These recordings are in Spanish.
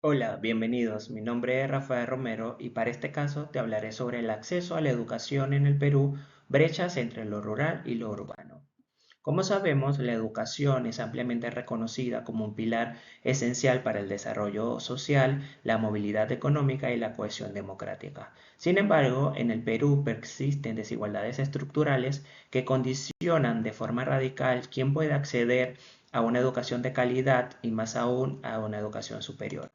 Hola, bienvenidos. Mi nombre es Rafael Romero y para este caso te hablaré sobre el acceso a la educación en el Perú, brechas entre lo rural y lo urbano. Como sabemos, la educación es ampliamente reconocida como un pilar esencial para el desarrollo social, la movilidad económica y la cohesión democrática. Sin embargo, en el Perú persisten desigualdades estructurales que condicionan de forma radical quién puede acceder a una educación de calidad y más aún a una educación superior.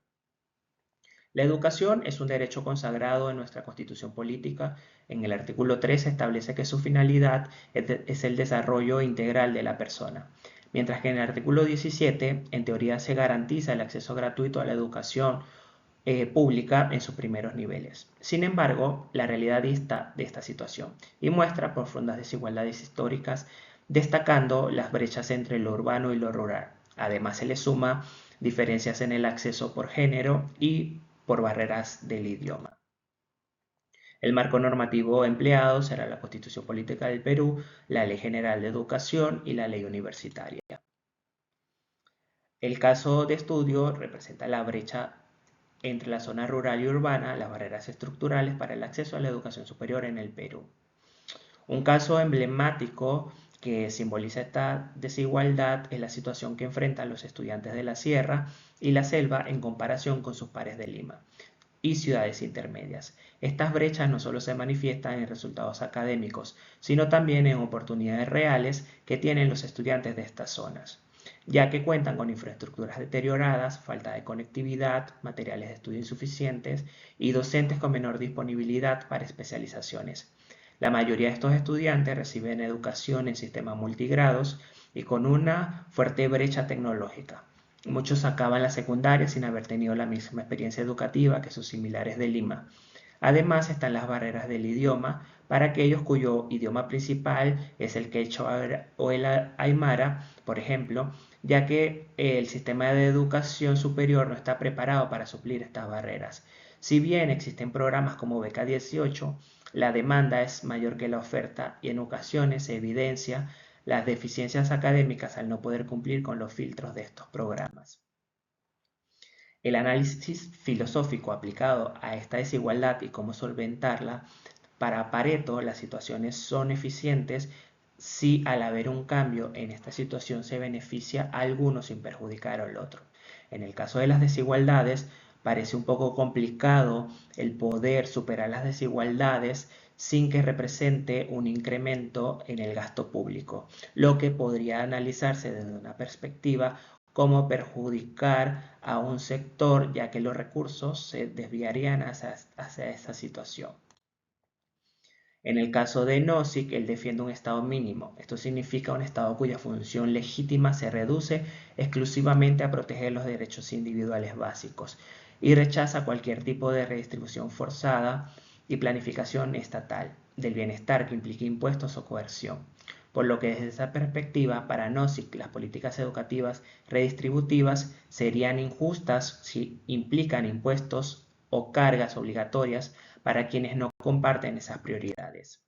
La educación es un derecho consagrado en nuestra Constitución Política. En el artículo 3 establece que su finalidad es el desarrollo integral de la persona, mientras que en el artículo 17, en teoría, se garantiza el acceso gratuito a la educación pública en sus primeros niveles. Sin embargo, la realidad dista de esta situación y muestra profundas desigualdades históricas, destacando las brechas entre lo urbano y lo rural. Además, se le suma diferencias en el acceso por género y por barreras del idioma. El marco normativo empleado será la Constitución Política del Perú, la Ley General de Educación y la Ley Universitaria. El caso de estudio representa la brecha entre la zona rural y urbana, las barreras estructurales para el acceso a la educación superior en el Perú. Un caso emblemático que simboliza esta desigualdad es la situación que enfrentan los estudiantes de la sierra y la selva en comparación con sus pares de Lima y ciudades intermedias. Estas brechas no solo se manifiestan en resultados académicos, sino también en oportunidades reales que tienen los estudiantes de estas zonas, ya que cuentan con infraestructuras deterioradas, falta de conectividad, materiales de estudio insuficientes y docentes con menor disponibilidad para especializaciones. La mayoría de estos estudiantes reciben educación en sistemas multigrados y con una fuerte brecha tecnológica. Muchos acaban la secundaria sin haber tenido la misma experiencia educativa que sus similares de Lima. Además están las barreras del idioma para aquellos cuyo idioma principal es el quechua o el aymara, por ejemplo, ya que el sistema de educación superior no está preparado para suplir estas barreras. Si bien existen programas como Beca 18, la demanda es mayor que la oferta y en ocasiones se evidencia las deficiencias académicas al no poder cumplir con los filtros de estos programas. El análisis filosófico aplicado a esta desigualdad y cómo solventarla, para Pareto las situaciones son eficientes si al haber un cambio en esta situación se beneficia a alguno sin perjudicar al otro. En el caso de las desigualdades, parece un poco complicado el poder superar las desigualdades sin que represente un incremento en el gasto público, lo que podría analizarse desde una perspectiva como perjudicar a un sector, ya que los recursos se desviarían hacia esa situación. En el caso de Nozick, él defiende un Estado mínimo. Esto significa un Estado cuya función legítima se reduce exclusivamente a proteger los derechos individuales básicos y rechaza cualquier tipo de redistribución forzada y planificación estatal del bienestar que implique impuestos o coerción. Por lo que desde esa perspectiva, para Nozick, las políticas educativas redistributivas serían injustas si implican impuestos o cargas obligatorias para quienes no comparten esas prioridades.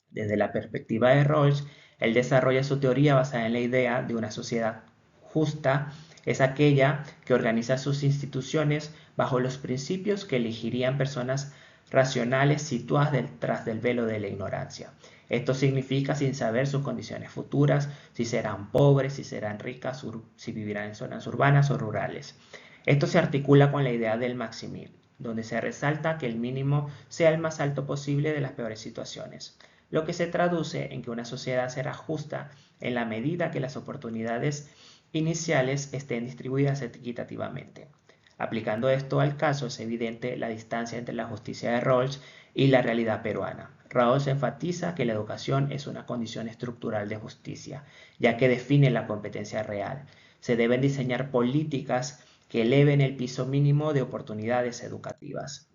Desde la perspectiva de Rawls, él desarrolla su teoría basada en la idea de una sociedad justa, es aquella que organiza sus instituciones bajo los principios que elegirían personas racionales situadas detrás del velo de la ignorancia. Esto significa sin saber sus condiciones futuras, si serán pobres, si serán ricas, si vivirán en zonas urbanas o rurales. Esto se articula con la idea del maximismo, donde se resalta que el mínimo sea el más alto posible de las peores situaciones, lo que se traduce en que una sociedad será justa en la medida que las oportunidades iniciales estén distribuidas equitativamente. Aplicando esto al caso, es evidente la distancia entre la justicia de Rawls y la realidad peruana. Rawls enfatiza que la educación es una condición estructural de justicia, ya que define la competencia real. Se deben diseñar políticas que eleven el piso mínimo de oportunidades educativas.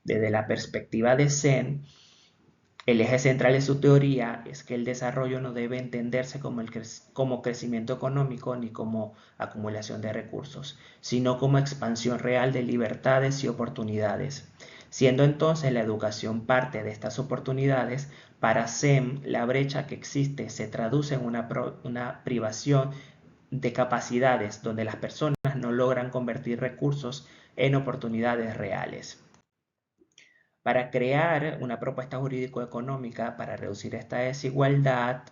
Desde la perspectiva de Zen, el eje central de su teoría es que el desarrollo no debe entenderse como crecimiento económico ni como acumulación de recursos, sino como expansión real de libertades y oportunidades. Siendo entonces la educación parte de estas oportunidades, para Zen la brecha que existe se traduce en una privación de capacidades donde las personas personas no logran convertir recursos en oportunidades reales. Para crear una propuesta jurídico-económica para reducir esta desigualdad,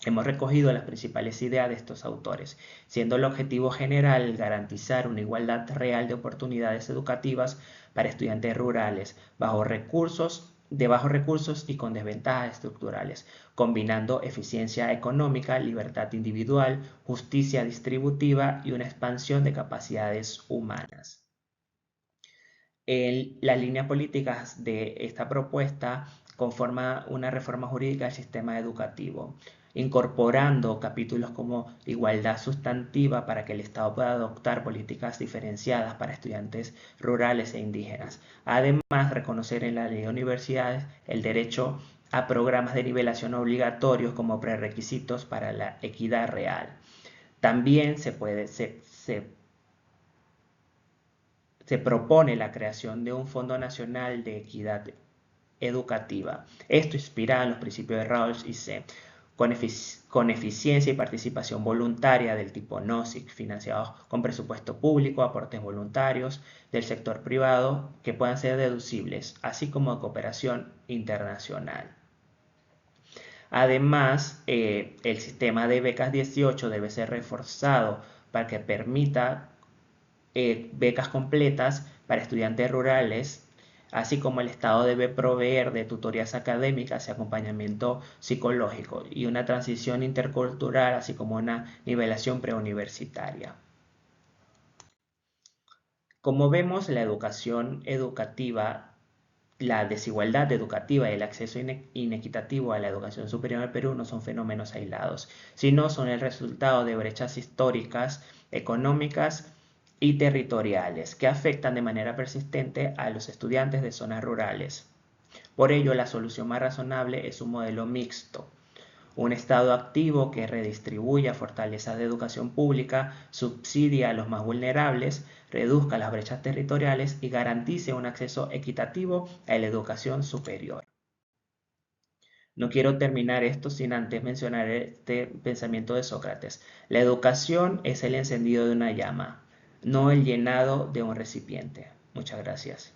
hemos recogido las principales ideas de estos autores, siendo el objetivo general garantizar una igualdad real de oportunidades educativas para estudiantes rurales de bajos recursos y con desventajas estructurales, combinando eficiencia económica, libertad individual, justicia distributiva y una expansión de capacidades humanas. Las líneas políticas de esta propuesta conforman una reforma jurídica del sistema educativo, incorporando capítulos como igualdad sustantiva para que el Estado pueda adoptar políticas diferenciadas para estudiantes rurales e indígenas. Además, reconocer en la ley de universidades el derecho a programas de nivelación obligatorios como prerequisitos para la equidad real. También se propone la creación de un Fondo Nacional de Equidad Educativa. Esto inspirado en los principios de Rawls y C, con eficiencia y participación voluntaria del tipo NOSIC, financiados con presupuesto público, aportes voluntarios del sector privado que puedan ser deducibles, así como de cooperación internacional. Además, el sistema de becas 18 debe ser reforzado para que permita becas completas para estudiantes rurales, así como el Estado debe proveer de tutorías académicas y acompañamiento psicológico y una transición intercultural, así como una nivelación preuniversitaria. Como vemos, la educación educativa, la desigualdad educativa y el acceso inequitativo a la educación superior en el Perú no son fenómenos aislados, sino son el resultado de brechas históricas, económicas y territoriales que afectan de manera persistente a los estudiantes de zonas rurales. Por ello, la solución más razonable es un modelo mixto. Un Estado activo que redistribuya fortalezas de educación pública, subsidia a los más vulnerables, reduzca las brechas territoriales y garantice un acceso equitativo a la educación superior. No quiero terminar esto sin antes mencionar este pensamiento de Sócrates. La educación es el encendido de una llama, no el llenado de un recipiente. Muchas gracias.